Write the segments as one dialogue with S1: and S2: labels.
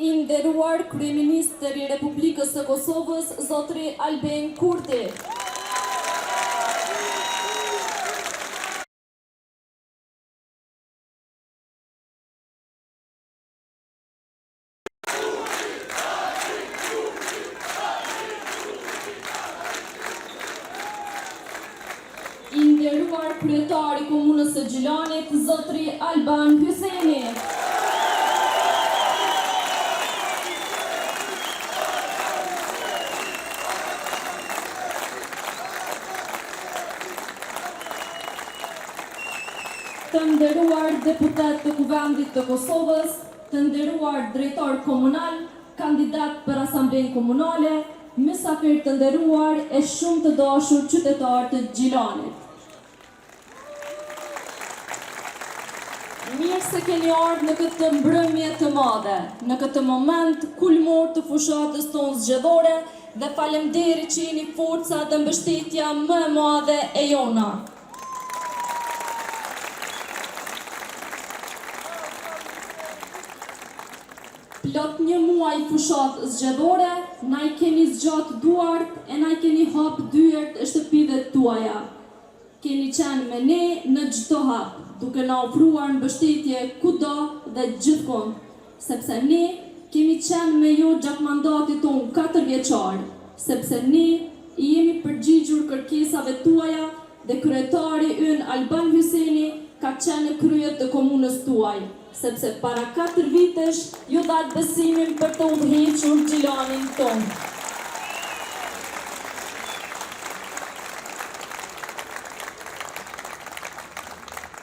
S1: I nderuar Kryeministri i Republikës së Kosovës, Zotri Albin Kurti. I nderuar Kryetari i Komunës së Gjilanit, Zotri Alban Hyseni. Të nderuar deputet të Kuvendit të Kosovës, të nderuar drejtor komunal, kandidat për Asamblenë Komunale, mysafir të nderuar e shumë të dashur qytetarë të Gjilanit. Mirë se keni ardhur në këtë mbrëmje të madhe, në këtë moment kulmor të fushatës tonë zgjedhore dhe faleminderit që jeni forca dhe mbështetja më e madhe e jona. Plot një muaj fushat zgjedhore, na I keni zgjat duart e na I keni hap dyert e shtëpive tuaja. Keni qenë me ne në çdo hap, duke na ofruar mbështetje kudo dhe gjithkund, sepse ne kemi qenë me ju gjatë mandatit tonë 4 vjeçar, sepse ne I jemi përgjigjur kërkesave tuaja dhe kryetari ynë Alban Hyseni ka qenë në krye të komunës tuaj, sepse para 4 vitesh ju dhat besimin për të udhëhequr Gjilanin tonë.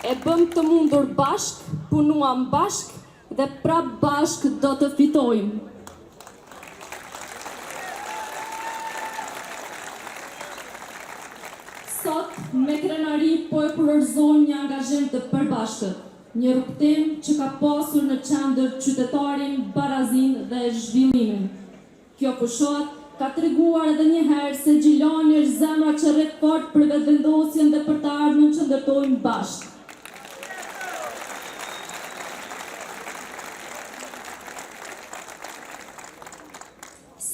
S1: E bëm të mundur bashk, punuam bashk dhe prap bashk do të fitojmë. Sot, me krenari po e kurorëzojmë një angazhim të përbashkët, një rrugtim që ka pasur në qendër qytetarin, barazin dhe zhvillimin. Kjo fushat ka treguar edhe një herë se Gjilani është zemra që rret fort për vetëvendosjen dhe për të ardhmen që ndërtojmë bashkë.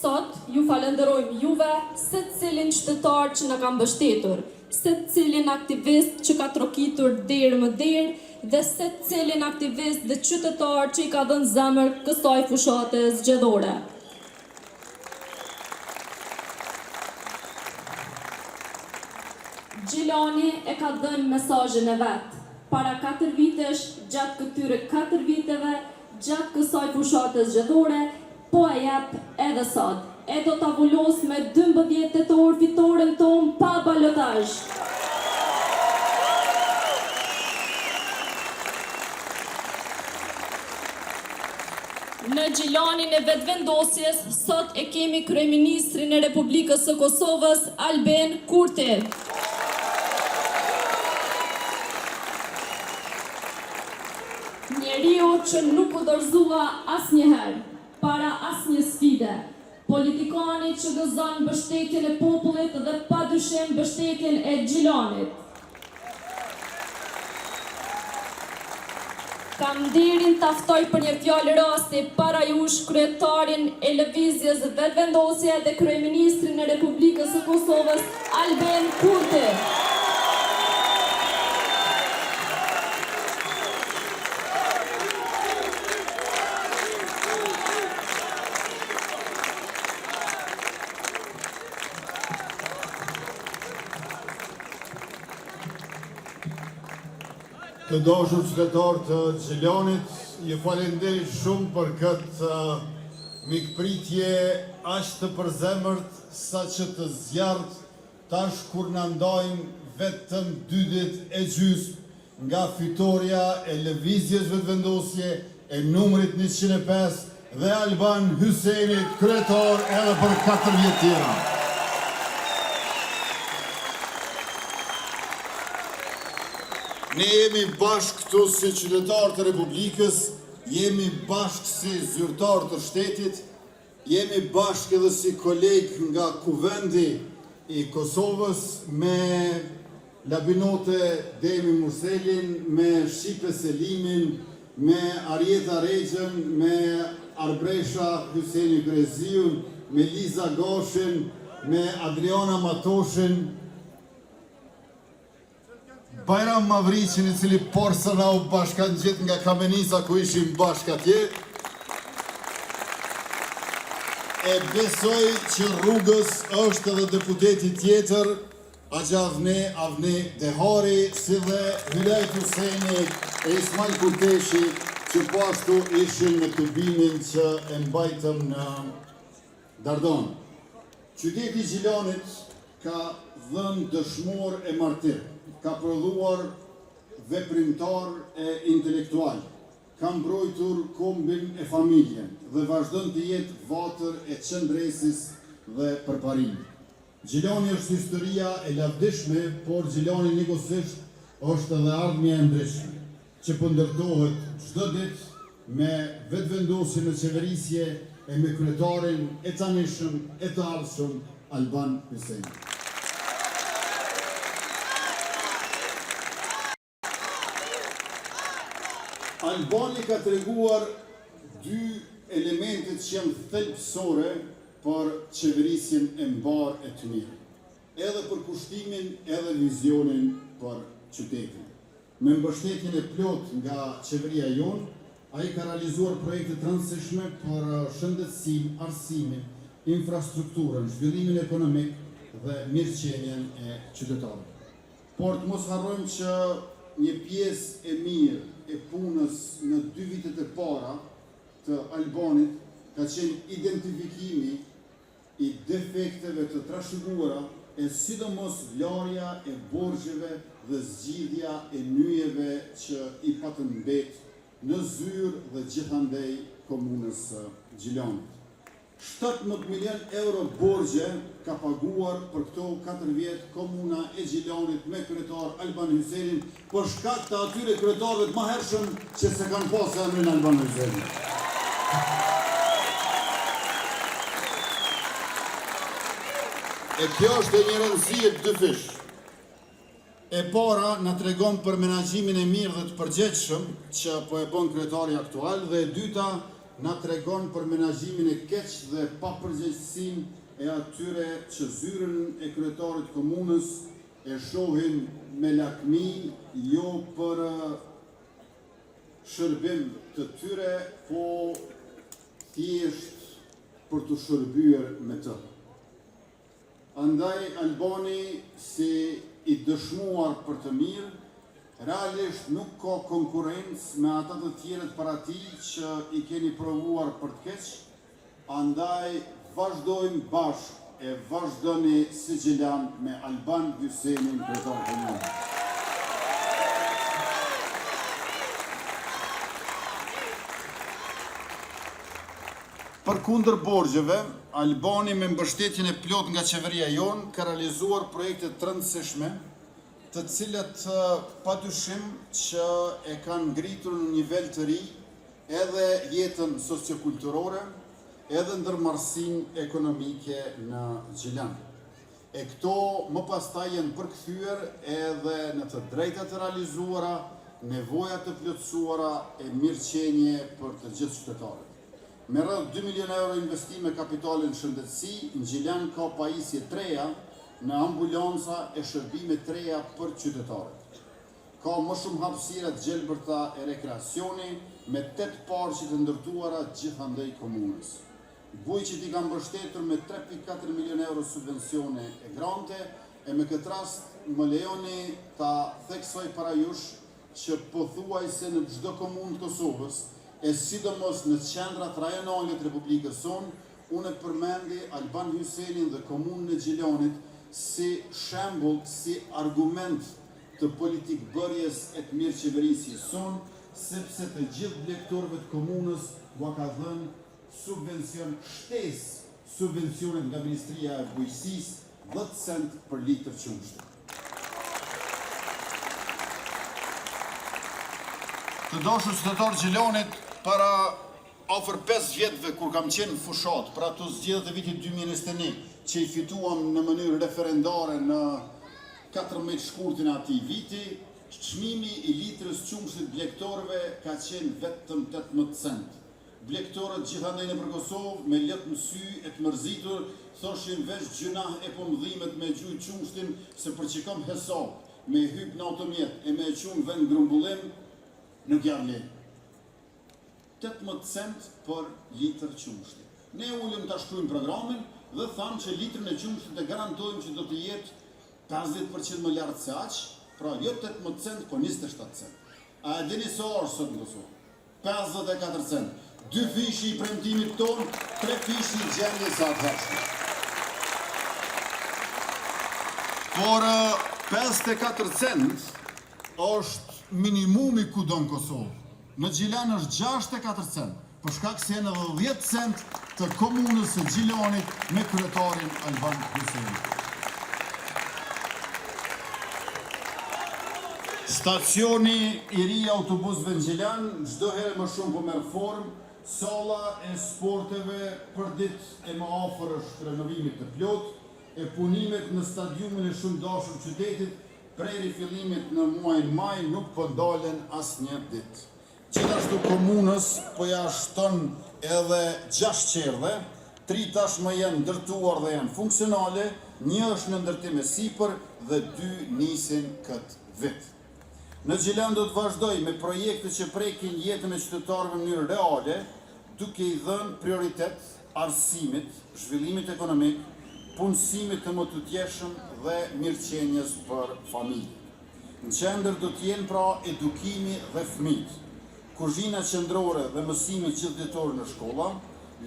S1: Sot ju falenderojmë juve, secilin qytetar që na ka mbështetur, secilin aktivist që ka trokitur derë më derë dhe secilin aktivist dhe qytetar që I ka dhënë zemër kësaj fushate zgjedhore. Gjilani e ka dhënë mesazhin e vet. Para 4 vitesh, gjatë këtyre 4 viteve, gjatë kësaj fushate zgjedhore, po e jep edhe sot. E do ta vulos me 12 tetor fitoren tonë pa balotazh. Në Gjilanin e vetëvendosjes, sot e kemi Kryeministrin e Republikës së Kosovës, Albin Kurti. Një Njeriu që nuk u dorëzua asnjëherë para asnjë sfide. Politikani që gëzon mbështetjen e popullit dhe padyshim mbështetjen e Xhilonit. Kam nderin taftoj për një fjalë rasti para jush kryetarin e lëvizjes vetëvendosje dhe kryeministrin e Republikës së Kosovës, Albin Kurti.
S2: Të dashur qytetarë të Xhilonit, ju falenderoj shumë për këtë mikpritje aq të përzemërt sa që të zjarrt tash kur na ndajnë vetëm 2 ditë e gjysmë nga fitoria e lëvizjes vetëvendosje e numrit 105 dhe Alban Hysenit, kryetar edhe për 4 vjet tjera. Ne jemi bashkë këtu si qytetarë të Republikës, jemi bashkë si zyrtarë të shtetit, jemi bashkë edhe si kolegë nga kuvendi i Kosovës me Labinote Demi Murselin, me Shqipe Selimin, me Arjeta Rejgjën, me Arbresha Hyseni Greziun, me Liza Goshin, me Adriana Matoshin, Bajram Mavricin, i cili porsa na u bashkan gjithë nga Kamenica ku ishim bashkë atje. E besoj që rrugës është edhe deputeti tjetër, Agja Avni Dehari, si dhe Hylajt Huseni e Ismail Kurteshi, që po ashtu ishin në tubimin që e mbajtëm në Dardon. Qyteti i Xhilonit ka dhënë dëshmor e martir, ka prodhuar veprimtar e intelektual, ka mbrojtur kombin e familjen dhe vazhdon të jetë vatër e qëndresis dhe përparimit. Xhiloni është historia e lavdishme, por Xhiloni njëkohësisht është edhe ardhmja e ndryshme, që po ndërtohet çdo ditë me vetëvendosjen në qeverisje e me kryetarin e tanishëm e të ardhshëm Alban Hyseni. Albani ka treguar 2 elementet që janë thelbësore për qeverisjen e mbar e të mirë, edhe për kushtimin edhe vizionin për qytetin. Me mbështetjen e plot nga qeveria jonë, ai ka realizuar projekte të rëndësishme për shëndetësinë, arsimin, infrastrukturën, zhvillimin ekonomik dhe mirëqenien e qytetarëve. Por të mos harrojmë që një pjesë e mirë e punës në 2 vitet e para të Albanit ka qenë identifikimi i defekteve të trashëguara e sidomos vlarja e borxheve dhe zgjidhja e nyjeve që i patën mbet në zyrë dhe gjithandej komunës së Xhilonit. 17 milion euro borxhe ka paguar për këto 4 vjet komuna e Xhilonit me kryetar Alban Hysenin për shkak të atyre kryetarëve të mëhershëm që se kanë pasur emrin Alban Hyseni. E kjo është një rëndësi e dyfish. E para na tregon për menaxhimin e mirë dhe të përgjegjshëm që po e bën kryetari aktual, dhe e dyta na tregon për menaxhimin e keq dhe papërgjegjësinë e atyre që zyrën e kryetarit komunës e shohin me lakmi, jo për shërbim të tyre, po thjesht për të shërbyer me të. Andaj Albani, si i dëshmuar për të mirë, realisht nuk ka konkurrencë me ata të tjerët para tij që i keni provuar për të keq, andaj vazhdojmë bashkë e vazhdoni si Xhilan me Alban Hysenin kryetar komunal. Përkundër borxheve, Albani me mbështetjen e plot nga qeveria jonë ka realizuar projekte të rëndësishme të cilët padyshim që e kanë ngritur në nivel të ri edhe jetën sociokulturore, edhe ndërmarrësinë ekonomike në Gjilan. E këto më pastaj janë përkthyer edhe në të drejtat e realizuara, nevojat të plotësuara e mirëqenie për të gjithë qytetarët. Me rreth 2 milionë euro investime kapitale në shëndetësi, në Gjilan ka pajisje treja në ambulanca e shërbime treja për qytetarët. Ka më shumë hapësira të gjelbërta e rekreacioni me 8 parqe të ndërtuara gjithandej komunës. Bujqit i kam mbështetur me 3.4 milionë euro subvencione e grante e me këtë rast më lejoni ta theksoj para jush që pothuajse në çdo komunë të Kosovës e sidomos në qendrat rajonale të Republikës sonë, unë e përmendi Alban Hysenin dhe komunën e Gjilanit si shembull, si argument të politik bërjes e të mirë qeverisjes sonë, sepse të gjithë blegtorëve të komunës u ka dhënë subvencion shtesë, subvencionet nga Ministria e Bujqësisë, 10 cent për litër qumshte. Të dashur qytetarë Gjilanit, para afër 5 vjetëve kur kam qenë fushat, për ato zgjedhjet e vitit 2021, që i fituam në mënyrë referendare në 14 shkurtin e atij viti, çmimi i litrës qumshtit blegtorëve ka qenë vetëm 18 cent. Blegtorët gjithandej nëpër Kosovë me lehtë në sy e të mërzitur thoshin veç gjynah e pomdhimet me gjuj qumshtin se për që kam hesab me hyp në automjet e me qunë vend grumbullim nuk janë le. 18 cent për litër qumshti. Ne ullëm të shkrujmë programin dhe thamë që litrën e qumshtit e garantojmë që do të jetë 50% më lartë se aq, pra jo 18 cent, po 27 cent. A e dini sa është sot në Kosovë? 54 cent. 2 fishi i premtimit tonë, 3 fishi i gjendjes së atëhershme. Por 54 cent është minimumi kudo në Kosovë. Në Gjilan është 64 cent, për shkak se janë edhe 10 cent të komunës së Gjilanit me kryetarin Alban Hysenin. Stacioni i ri autobusëve në Gjilan çdo herë më shumë po merr formë. Salla e sporteve për ditë e më afër është renovimit të plot, e punimet në stadiumin e shumë dashur qytetit prej rifillimit në muajin maj nuk po ndalen asnjë ditë. Gjithashtu komunës po ja shton edhe 6 qerdhe, 3 tashmë janë ndërtuar dhe janë funksionale, 1 është në ndërtim e sipër dhe 2 nisin këtë vit. Në Gjilan do të vazhdoj me projekte që prekin jetën e qytetarëve në mënyrë reale, duke i dhënë prioritet arsimit, zhvillimit ekonomik, punësimit të më të tjeshëm dhe mirëqenjes për familje. Në qendër do t'jenë pra edukimi dhe fëmijët, kuzhina qendrore dhe mësimi gjithditor në shkolla,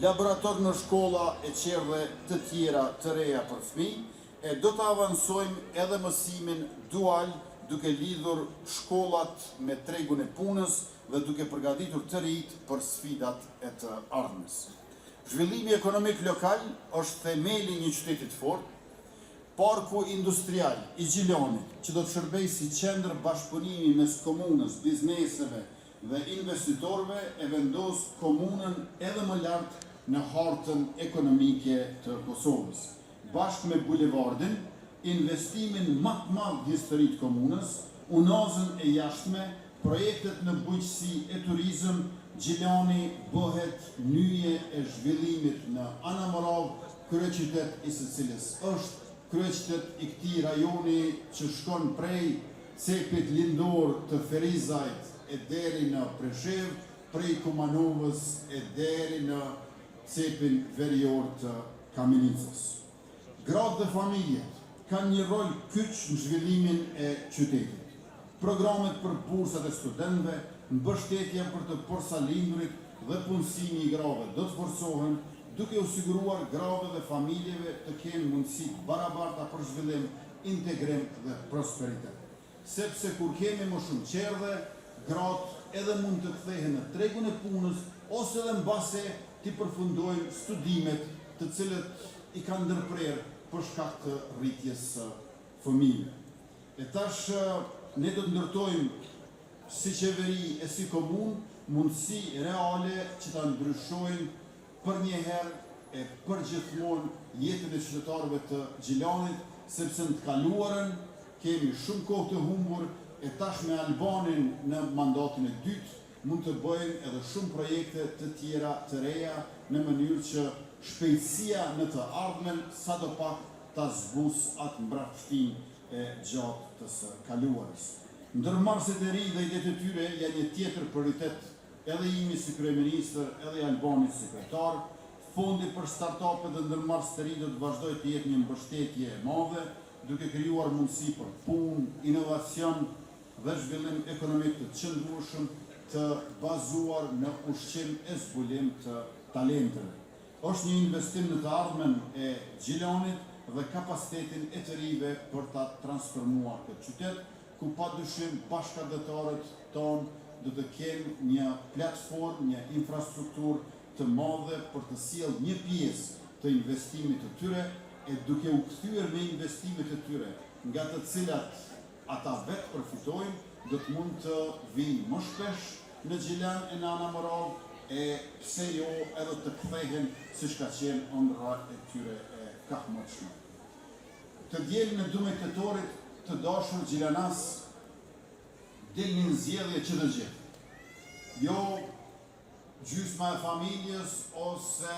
S2: laborator në shkolla e qerdhe të tjera të reja për fëmijë, e do të avansojmë edhe mësimin dual duke lidhur shkollat me tregun e punës dhe duke përgatitur të rinjt për sfidat e të ardhmes. Zhvillimi ekonomik lokal është themeli i një qyteti të fortë. Parku industrial i Gjilanit, që do të shërbejë si qendër bashkëpunimi mes komunës, bizneseve dhe investitorëve, e vendos komunën edhe më lart në hartën ekonomike të Kosovës. Bashkë me bulevardin, investimin më të madh historik të komunës, unazën e jashtme, projektet në bujqësi e turizëm, Gjilani bëhet nyje e zhvillimit në Anamorav, kryeqytet i së cilës është kryeqytet i këtij rajoni që shkon prej cepit lindor të Ferizajt e deri në Preshev, prej Kumanovës e deri në cepin verior të Kamenicës. Gratë dhe familjet kanë një rol kyç në zhvillimin e qytetit. Programet për bursat e studentëve, mbështetja për të porsalindurit dhe punësimi i grave do të forcohen, duke u siguruar grave dhe familjeve të kenë mundësi barabarta për zhvillim, integrim dhe prosperitet. Sepse kur kemi më shumë qerdhe, gratë edhe mund të kthehen në tregun e punës ose edhe mbase t'i përfundojnë studimet të cilët i kanë ndërprerë për shkak të rritjes së fëmijëve. E tash ne do të ndërtojmë si qeveri e si komunë mundësi reale që ta ndryshojnë për një herë e për gjithmonë jetën e qytetarëve të Gjilanit, sepse në të kaluarën kemi shumë kohë të humbur e tash me Albanin në mandatin e dytë mund të bëjmë edhe shumë projekte të tjera të reja në mënyrë që shpejtësia në të ardhmen sadopak ta zbus atë mbrapshtinë e gjatë të së kaluarës. Ndërmarrësit e ri dhe idetë e tyre janë një tjetër prioritet edhe imi si kryeministër, edhe i Albanit sekretar. Fondi për startupet dhe ndërmarrësit të ri do të vazhdojë të jetë një mbështetje e madhe, duke krijuar mundësi për punë, inovacion dhe zhvillim ekonomik të qëndrueshëm të bazuar në ushqim e zbulim të talenteve. Është një investim në të ardhmen e Gjilanit dhe kapacitetin e të rive për ta transformuar këtë qytet, ku padyshim bashkëdhetarët tonë do të kenë një platformë, një infrastrukturë të madhe për të sjellë një pjesë të investimit të tyre e duke u kthyer me investimet e tyre, nga të cilat ata vetë përfitojnë, do të mund të vinë më shpesh në Gjilan e në Anamorall e pse jo edhe të kthehen siç ka qenë ëndra e tyre e kahmëshme. Të dielën e 12 tetorit të dashur Gjilanas del një zgjedhje që të gjithë. Jo gjysma e familjes ose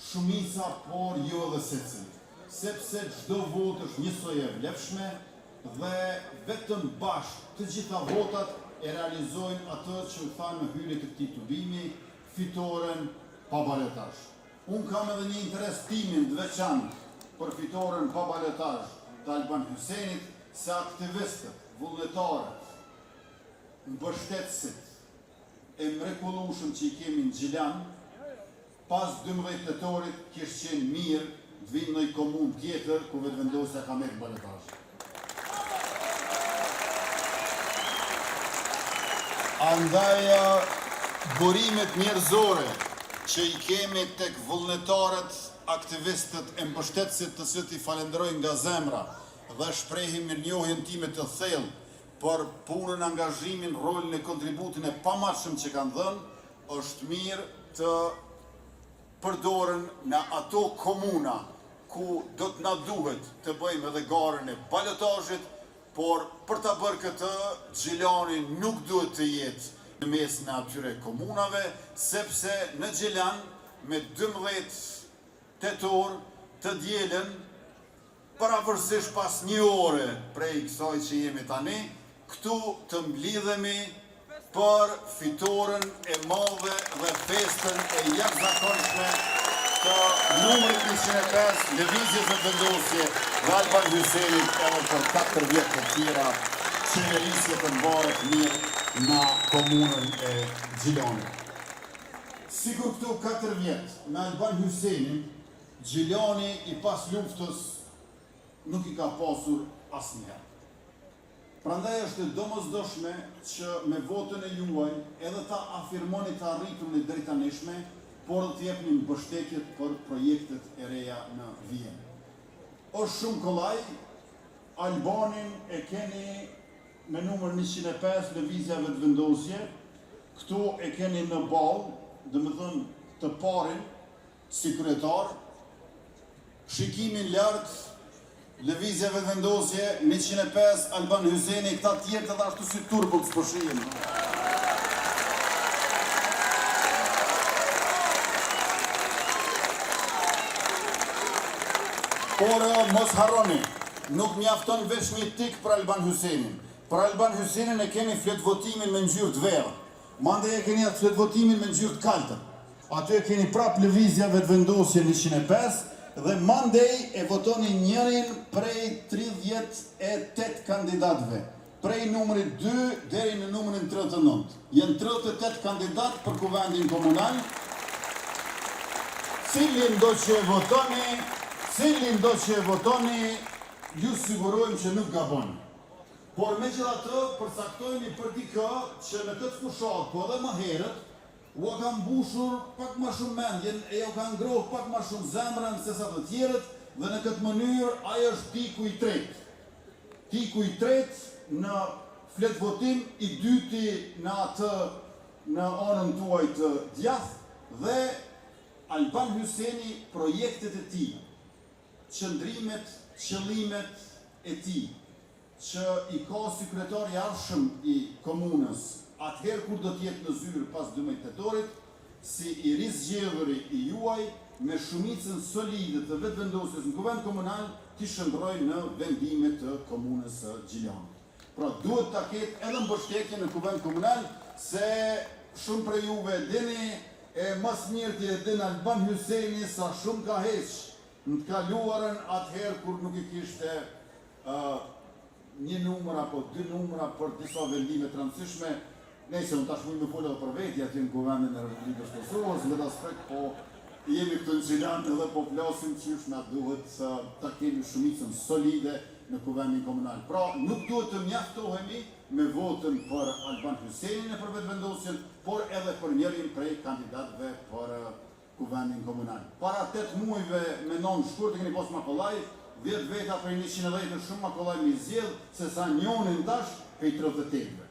S2: shumica, por jo edhe secili. Sepse çdo votë është njësoj e vlefshme dhe vetëm bashkë të gjitha votat e realizojnë atë që u thanë në hyrje të këtij tubimi, fitoren pa balotazh. Unë kam edhe një interes timin të veçantë për fitoren pa balotazh të Alban Hysenit, se aktivistët, vullnetarët, mbështetësit e mrekullueshëm që i kemi në Gjilan, pas 12 tetorit kishte qenë mirë të vinë në një komunë tjetër ku vetëvendosja ka merr balotazh. Andaj burimet njerëzore që i kemi tek vullnetarët, aktivistët e mbështetësit të cilët i falenderoj nga zemra dhe shprehim mirënjohjen time të thellë për punën, angazhimin, rolin e kontributin e pamatshëm që kanë dhënë, është mirë të përdoren në ato komuna ku do të na duhet të bëjmë edhe garën e balotazhit, por për ta bërë këtë, Gjilani nuk duhet të jetë në mes në atyre komunave, sepse në Gjilan me 12 tetor të dielën, pavarësisht pas një ore prej kësaj që jemi tani, këtu të mblidhemi për fitoren e madhe dhe festën e jashtëzakonshme të numrit 105, lëvizjes së vendosje dhe Alban Hysenit edhe për 4 vjet të tjera qeverisje të mbaret mirë në komunën e Gjilanit. Sikur këtu 4 vjet me Alban Hysenin, Gjilani i pas luftës nuk i ka pasur asnjëherë. Prandaj është domosdoshme që me votën e juaj edhe ta afirmoni të arriturën e drejtanishme, por të jepni mbështetjet për projektet e reja në vijim. Është shumë kollaj, Albanin e keni me numër 105 lëvizja vetëvendosje, këtu e keni në ballë, domethënë të parin si kryetar, shikimin lart, lëvizja vetëvendosje 105 Alban Hyseni, këta tjerë të ashtu si turbo të spëshijin. Por mos harroni, nuk mjafton veç një tik për Alban Hysenin. Për Alban Hysenin e keni fletvotimin me ngjyrë të verdhë. Mandej e keni atë fletvotimin me ngjyrë të kaltër. Aty e keni prap lëvizja vetëvendosje 105 dhe mandej e votoni njërin prej 38 kandidatëve. Prej numrit 2 deri në numrin 39. Janë 38 kandidatë për kuvendin komunal. Cilin do që e votoni, ju sigurojmë që nuk gaboni. Por megjithatë, përcaktojmë për dikë që në këtë fushat, po edhe më herët, u ka mbushur pak më shumë mendjen e u ka ngrohur pak më shumë zemrën se sa të tjerët, dhe në këtë mënyrë ai është piku i tretë. Tiku i tretë në flet votim, i dyti në anën tuaj të djathtë dhe Alban Hyseni projektet e tij, qëndrimet, qëllimet e tij, që i ka si kryetar i arshëm i komunës, atëherë kur do t'jetë në zyrë pas 12 tetorit, si i rizgjedhuri i juaj, me shumicën solide të vetëvendosjes në kuvend komunal, t'i shndroj në vendimet të komunës së Gjilanit. Pra duhet ta ketë edhe mbështetje në kuvend komunal, se shumë prej juve dini, e mas mirë ti e din Alban Hyseni sa shumë ka heq në të kaluarën atëherë kur nuk i kishte një numër apo dy numra për disa vendime të rëndësishme. Nëse unë tash mund të folë edhe për veti aty në kuvendin e Republikës Kosovës, në aspekt, po jemi këtu në Gjilan edhe po flasim qysh na duhet ta kemi shumicën solide në kuvendin komunal. Pra, nuk duhet të mjaftohemi me votën për Alban Hysenin për vetëvendosjen, por edhe për njërin prej kandidatëve për kuvendin komunal. Para 8 muajve me non shkurt e keni pas Makollaj, 10 veta për 110 shumë Makollaj mi zgjedh se sa njonin tash prej 38-ve.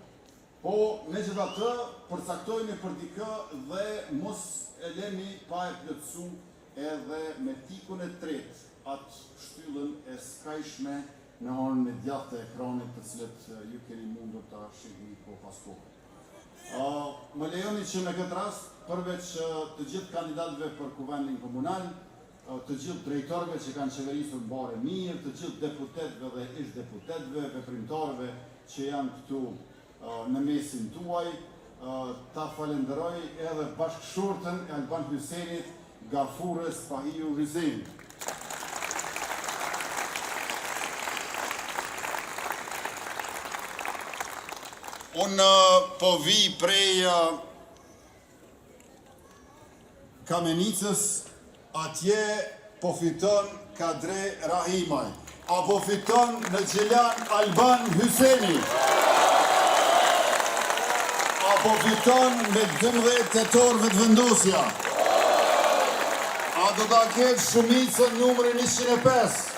S2: Po, megjithatë, përcaktojmë për dikë dhe mos e lemi pa e plotësu edhe me tikun e tretë atë shtyllën e skajshme në anën e djathtë të ekranit të cilët ju keni mundur ta shihni po pas kohë. Më lejoni që në këtë rast, përveç të gjithë kandidatëve për kuvendin komunal, të gjithë drejtorëve që kanë qeverisur bare mirë, të gjithë deputetëve dhe ish deputetëve, veprimtarëve që janë këtu në mesin tuaj, ta falenderoj edhe bashkëshortën e Alban Hysenit, Gafures Fahiu Hyseni. Unë po vi prej Kamenicës, atje po fiton Kadre Rahimaj, apo fiton në Gjilan Alban Hyseni, apo fiton me 12 tetor vetëvendosja, a do ta ketë shumicën numrin 105.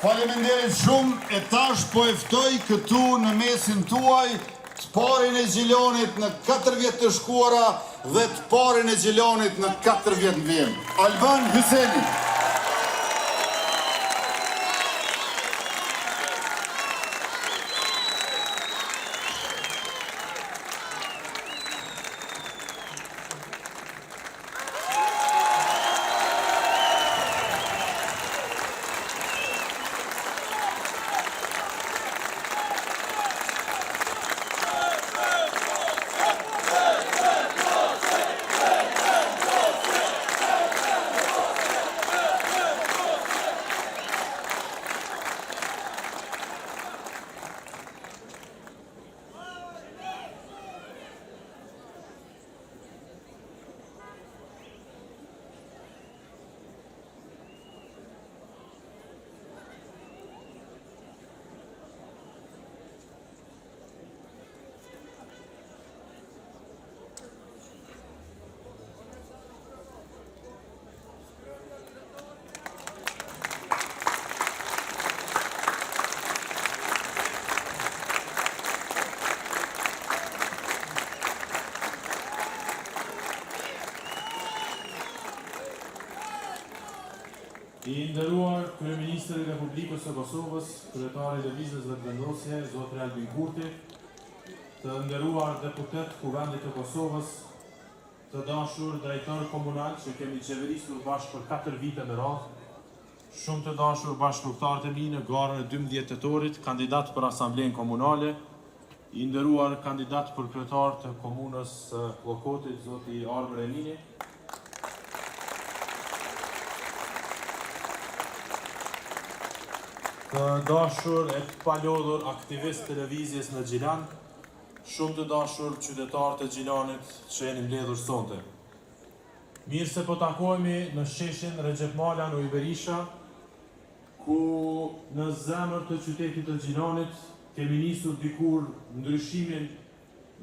S2: Faleminderit shumë, e tash po eftoj këtu në mesin tuaj të parin e Gjilanit në 4 vjetë të shkuara dhe të parin e Gjilanit në 4 vjetë në vjen. Alban Hyseni.
S3: I nderuar Kryeministri i Republikës së Kosovës, kryetari i Lëvizjes Vetëvendosje, zotri Albin Kurti, të nderuar deputet Kuvendit të Kosovës, të dashur drejtor komunal që kemi qeverisur bashkë për 4 vite me radhë, shumë të dashur bashkëpunëtarët e mi në garën e 12 tetorit, kandidat për Asamblenë Komunale, i nderuar kandidat për kryetar të komunës Llokotit, zoti Armër Emini, të dashur e të palodhur aktivist të lëvizjes në Gjilan, shumë të dashur qytetarë të Gjilanit që jeni mbledhur sonte. Mirë se po takohemi në sheshin Recep Malan Ujë Berisha, ku në zemër të qytetit të Gjilanit kemi nisur dikur ndryshimin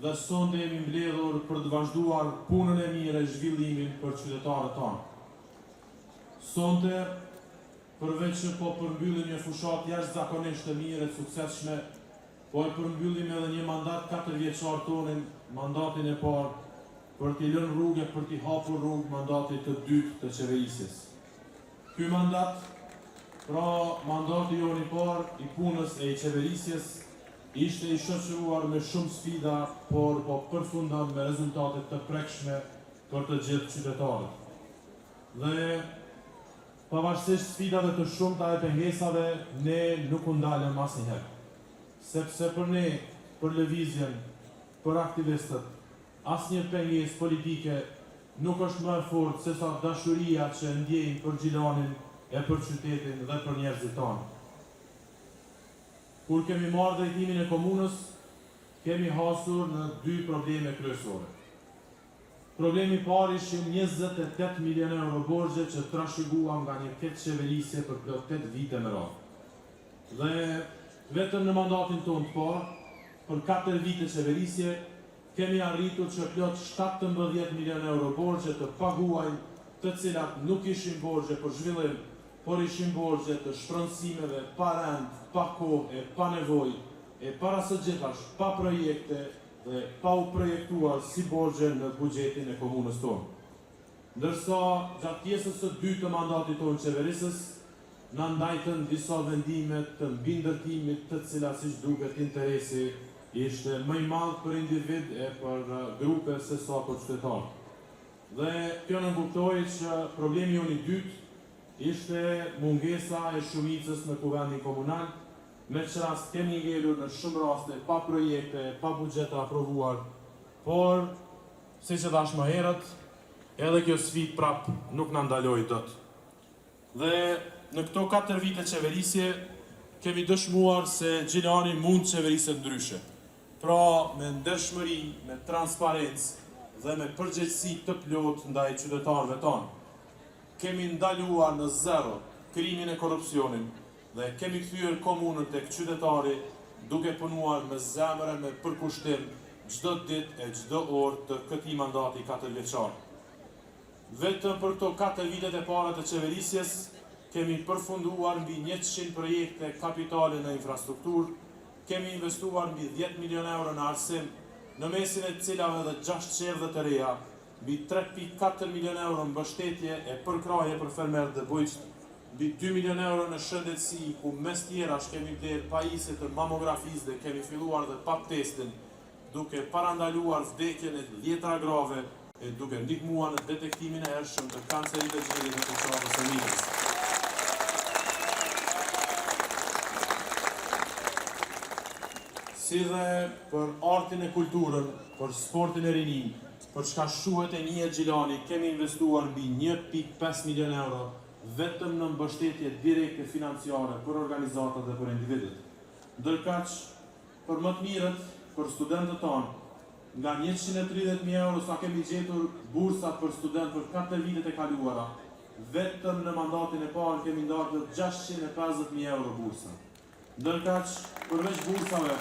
S3: dhe sonte jemi mbledhur për të vazhduar punën e mirë e zhvillimin për qytetarët tanë. Sonte përveç që po përmbyllim një fushat jashtëzakonisht të mirë e suksesshme, po e përmbyllim edhe një mandat 4 vjeçar tonin, mandatin e parë, për t'i lënë rrugë e për t'i hapur rrugë mandatit të dytë të qeverisjes. Ky mandat, pra mandati jon i parë i punës e i qeverisjes, ishte i shoqëruar me shumë sfida, por po përfundan me rezultate të prekshme për të gjithë qytetarët. Dhe pavarësisht sfidave të shumta e pengesave, ne nuk u ndalëm asnjëherë. Sepse për ne, për lëvizjen, për aktivistët, asnjë pengesë politike nuk është më e fortë se sa dashuria që ndjejmë për Gjilanin e për qytetin dhe për njerëzit tanë. Kur kemi marrë drejtimin e komunës, kemi hasur në 2 probleme kryesore. Problemi i parë ishin 28 milion euro borxhe që trashëguam nga një ket qeverisje për plot 8 vite me radhë. Dhe vetëm në mandatin tonë të parë, për 4 vite qeverisje, kemi arritur që plot 17 milion euro borxhe të paguajnë, të cilat nuk ishin borxhe për zhvillim, por ishin borxhe të shpronësimeve, pa rend, pa kohë e pa nevojë, e para së gjithashtu pa projekte dhe pa u projektuar si borxhe në buxhetin e komunës tonë. Ndërsa gjatë pjesës së dytë të mandatit tonë qeverisës, na ndajtën disa vendime të mbindërtimit të cilat siç duket interesi ishte më i madh për individ e për grupe se sa për qytetarë. Dhe kjo në kuptoi që problemi jon i dytë ishte mungesa e shumicës në kuvendin komunal, me që rast kemi ngelur në shumë raste pa projekte, pa buxhete aprovuar, por, si që thash më herët, edhe kjo sfidë prap nuk na ndaloi dot. Dhe në këto 4 vite qeverisje, kemi dëshmuar se Gjilani mund qeveriset ndryshe. Pra, me ndershmëri, me transparencë dhe me përgjegjësi të plotë ndaj qytetarëve tanë. Kemi ndaluar në zero krimin e korrupsionin dhe kemi kthyer komunën tek qytetari duke punuar me zemër e me përkushtim çdo ditë e çdo orë të këtij mandati 4 vjeçar. Vetëm për këto 4 vitet e para të qeverisjes kemi përfunduar mbi 100 projekte kapitale në infrastrukturë, kemi investuar mbi 10 milion euro në arsim, në mesin e cilave dhe 6 qerdhe të reja, mbi 3.4 milion euro në mbështetje e përkraje për fermerët dhe bujqt, mbi 2 milion euro në shëndetësi, ku mes tjerash kemi blerë pajisje të mamografisë dhe kemi filluar dhe pap testin, duke parandaluar vdekjen e 10 grave e duke ndihmuar në detektimin e hershëm të kancerit të gjinit në të qafës e mitës. Si dhe për artin e kulturën, për sportin e rinim, për çka shuhet e një Gjilani, kemi investuar mbi 1.5 milion euro vetëm në mbështetje direkte financiare për organizatat dhe për individët. Ndërkaq, për më të mirët, për studentët tanë, nga 130.000 euro sa kemi gjetur bursat për studentë për 4 vitet e kaluara, vetëm në mandatin e parë kemi ndarë 650.000 euro bursa. Ndërkaq, përveç bursave,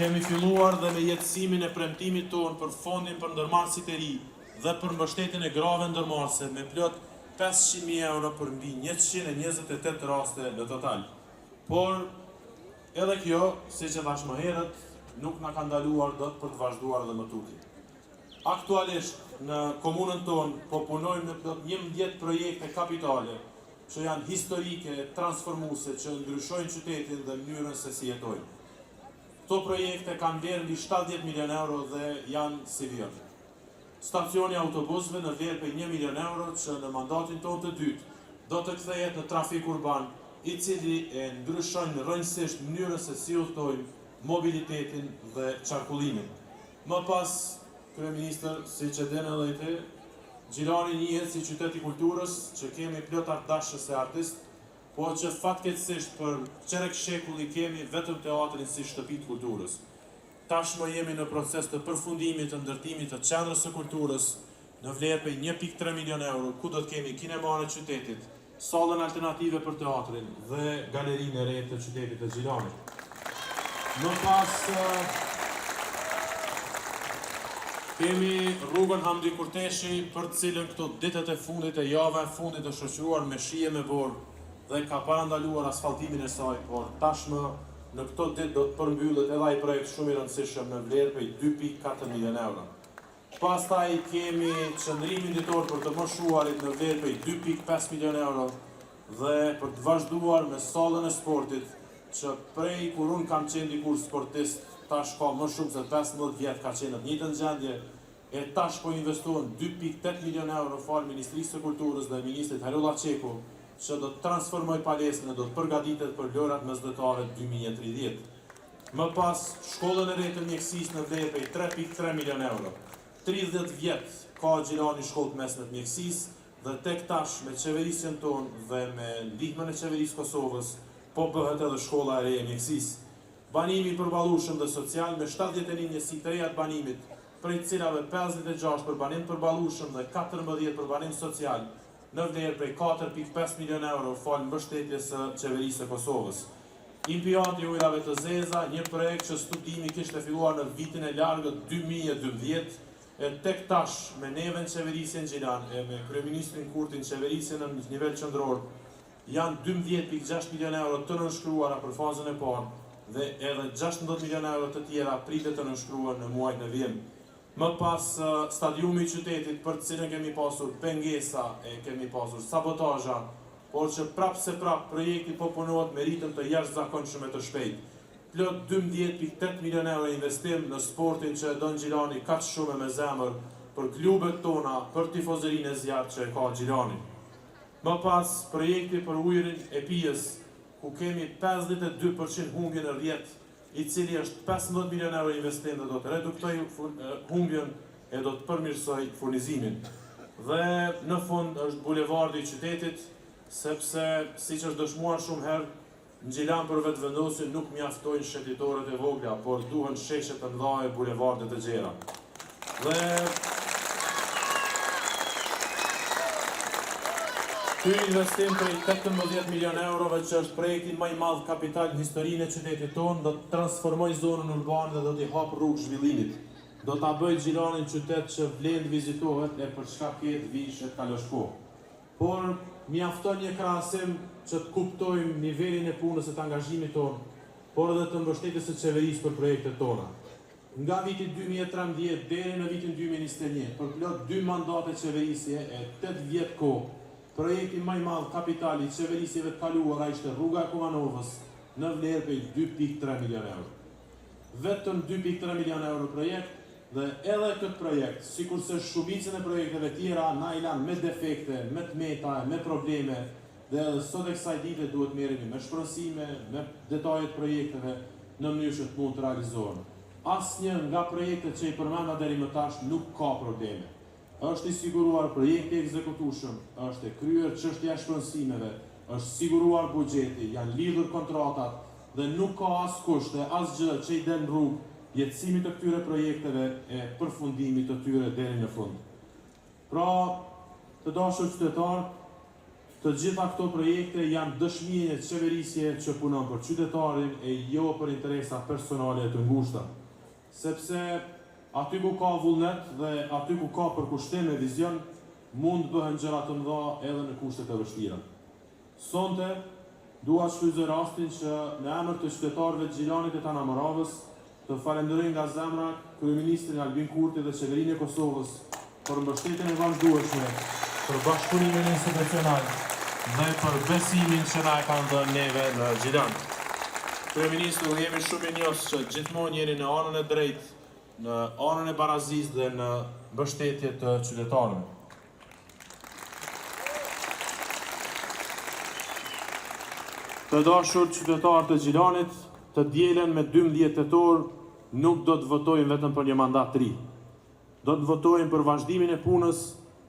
S3: kemi filluar dhe me jetësimin e premtimit tonë për fondin për ndërmarrësit e ri dhe për mbështetjen e grave ndërmarrëse me plot 500.000 euro për mbi 128 raste në total. Por edhe kjo, siç e thash më herët, nuk na ka ndaluar dot për të vazhduar dhe më tutje. Aktualisht në komunën tonë po punojmë në plot 11 projekte kapitale që janë historike, transformuese, që ndryshojnë qytetin dhe mënyrën se si jetojmë. Këto projekte kanë vlerë mbi 70 milion euro dhe janë si vjen. Stacioni autobusëve në vlerë për 1 milion euro që në mandatin tonë të dytë do të kthehet në trafik urban, i cili e ndryshon rrënjësisht mënyrën se si udhtojmë mobilitetin dhe qarkullimin. Më pas, kryeministër, siç e din edhe ti, Gjilani njihet si qytet i kulturës, që kemi plot artdashës e artist, po që fatkeqësisht për qerek shekulli kemi vetëm teatrin si shtëpi të kulturës. Tashmë jemi në proces të përfundimit të ndërtimit të qendrës së kulturës në vlerë për 1.3 milion euro, ku do të kemi kinemanë e qytetit, sallën alternative për teatrin dhe galerinë e re të qytetit të Gjilanit. Më pas Kemi rrugën Hamdi Kurteshi, për të cilën këto ditët e fundit e java e fundit të shoqëruar me shije me borë dhe ka parandaluar asfaltimin e saj, por tashmë në këto ditë do të përmbyllet edhe ai projekt shumë i rëndësishëm në vlerë prej 2.4 milion euro. Pastaj kemi qëndrimin ditor për të moshuarit në vlerë prej 2.5 milion euro dhe për të vazhduar me sallën e sportit, që prej kur unë kam qenë dikur sportist, tash ka më shumë se 15 vjetë ka qenë në njëjtën gjendje, e tash po investohen 2.8 milion euro falë Ministrisë së Kulturës dhe Ministrit Harullah Qeku, që do të transformoj palesën e do të përgatitet për lojrat mesdhetare 2030. Më pas, shkollën e re të mjekësisë në vlerë prej 3.3 milion euro. 30 vjet ka Gjilani shkollë mesme të mjekësisë dhe tek tash me qeverisjen tonë dhe me ndihmën e qeverisë Kosovës po bëhet edhe shkolla e re e mjekësisë. Banimi përballueshëm dhe social me 71 njësi të reja të banimit, prej cilave 56 për banim përballueshëm dhe 14 për banim social, në vlerë prej 4.5 milion euro falë mbështetjes së qeverisë e Kosovës. Impiati i ujrave të zeza, një projekt që studimi kishte filluar në vitin e largët 2012, e tek tash me neve në qeverisjen Gjilan e me kryeministrin Kurtin qeverisjen në nivel qendror, janë 12.6 milion euro të nënshkruara për fazën e parë dhe edhe 16 milion euro të tjera pritet të nënshkruar në muajin e vjen. Më pas stadiumi i qytetit për të cilën kemi pasur pengesa e kemi pasur sabotazha, por që prap projekti po punohet me ritëm të jashtëzakonshëm e të shpejtë. Plot 12.8 milion euro investim në sportin që e don Gjilani kaq shumë me zemër, për klubet tona, për tifozërinë e zjarrt që e ka Gjilani. Më pas projekti për ujërin e Pijës, ku kemi 52% humbje në rrjet, i cili është 15 milion euro investim dhe do të reduktoj humbjen e do të përmirësoj furnizimin. Dhe në fund është bulevardi i qytetit, sepse siç është dëshmuar shumë herë, në Gjilan për vetëvendosin nuk mjaftojnë shetitorët e vogla, por duhen sheshe të mëdha e bulevarde të gjera. Dhe ky investim prej 18 milion eurove që është projekti më i madh kapital në historinë e qytetit tonë, do të transformoj zonën urbane dhe do t'i hap rrugë zhvillimit. Do ta bëj Gjilanin qytet që vlen të vizitohet e për çka ketë vish e kalosh kohë. Por mjafton një krahasim që të kuptojmë nivelin e punës e të angazhimit tonë, por edhe të mbështetjes së qeverisë për projektet tona. Nga viti 2013 deri në vitin 2021, për plot 2 mandate qeverisje e 8 vjet kohë, projekti më i madh kapitali i qeverisjeve të kaluara ishte rruga e Kumanovës në vlerë prej 2.3 milion euro. Vetëm 2.3 milion euro projekt dhe edhe këtë projekt, sikurse shumicën e projekteve tjera na i lanë me defekte, me tmeta, me probleme dhe edhe sot e kësaj dite duhet merremi me shpërësime, me detajet projekteve në mënyrë që të mund të realizohen. Asnjë nga projektet që i përmenda deri më tash nuk ka probleme. Është i siguruar projekti ekzekutueshëm, është e kryer çështja e shpërësimeve, është siguruar buxheti, janë lidhur kontratat dhe nuk ka as kushte, as gjë që i den rrugë jetësimit të këtyre projekteve e përfundimit të tyre deri në fund. Pra, të dashur qytetarë, të gjitha këto projekte janë dëshmie e qeverisje që punon për qytetarin e jo për interesa personale të ngushta. Sepse aty ku ka vullnet dhe aty ku ka përkushtim e vizion, mund bëhen gjëra të mëdha edhe në kushte të vështira. Sonte, dua të shfrytëzoj rastin që në emër të qytetarëve të Gjilanit e Tanamoravës të falenderoj nga zemra kryeministrin Albin Kurti dhe qeverinë e Kosovës për mbështetjen e vazhdueshme, për bashkëpunimin institucional dhe për besimin që na e kanë dhënë neve në Gjilan. Kryeministru, jemi shumë i njohur që gjithmonë jeni në anën e drejtë, në anën e barazisë dhe në mbështetje të qytetarëve. Të dashur qytetarë të Gjilanit, të dielen me 12 tetor nuk do të votojnë vetëm për një mandat të ri. Do të votojnë për vazhdimin e punës,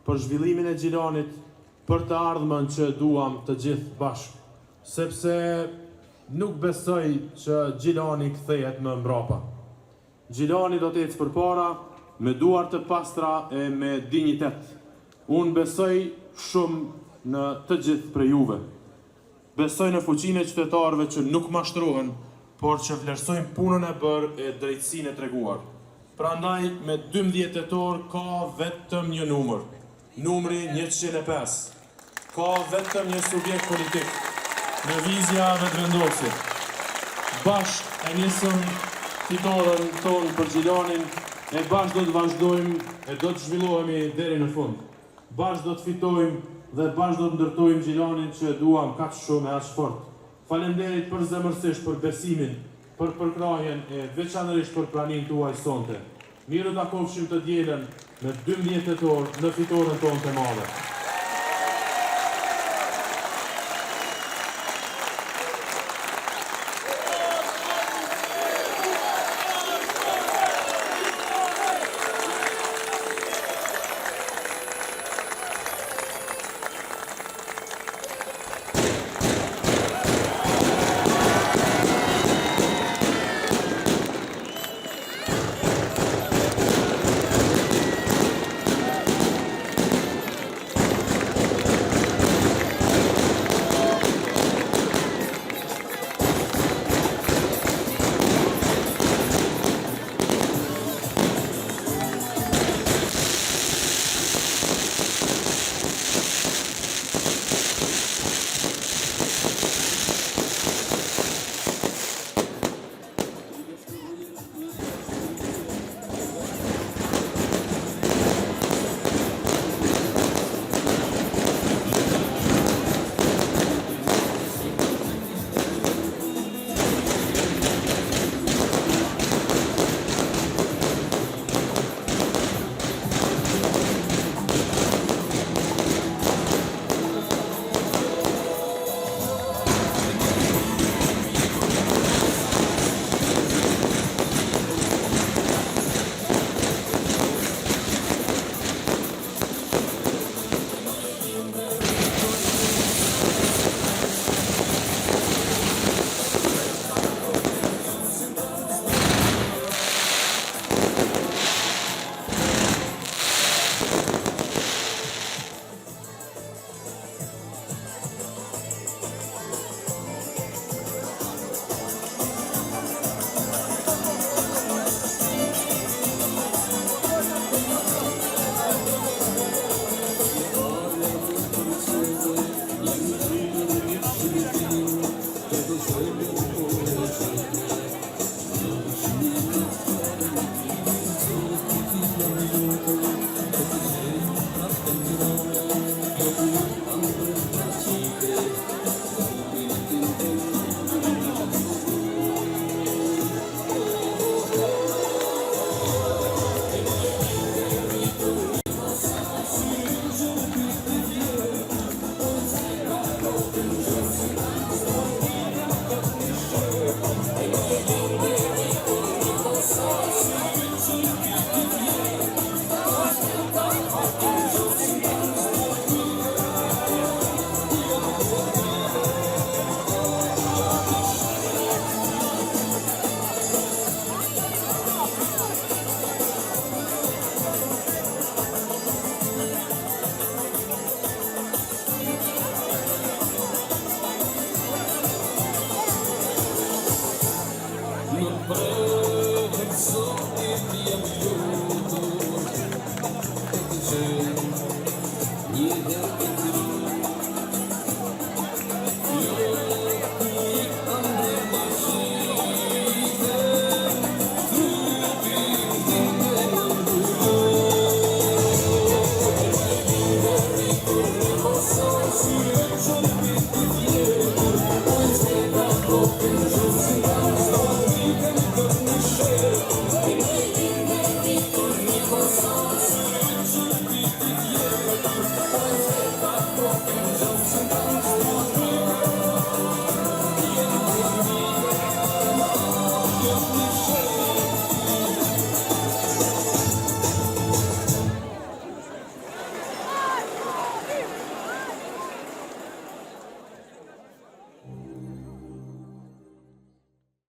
S3: për zhvillimin e Gjilanit, për të ardhmen që duam të gjithë bashkë. Sepse nuk besoj që Gjilani kthehet më mbrapa. Gjilani do të ecë përpara me duar të pastra e me dinjitet. Unë besoj shumë në të gjithë prej juve. Besoj në fuqinë e qytetarëve që nuk mashtrohen, por që vlerësojnë punën e bërë e drejtësinë e treguar. Prandaj me 12 tetor ka vetëm një numër, numri 105. Ka vetëm një subjekt politik, lëvizja Vetëvendosje. Bashk e nisëm fitoren tonë për Gjilanin, e bashk do të vazhdojmë e do të zhvillohemi deri në fund. Bashk do të fitojmë dhe bashk do të ndërtojmë Gjilanin që e duam kaq shumë e aq fort. Faleminderit përzemërsisht për besimin, për përkrahjen e veçanërisht për praninë tuaj sonte. Mirë ta kofshim të dielën me 12 tetor në fitoren tonë të madhe.
S4: Në prehek zotit jam ljutur, e të gjë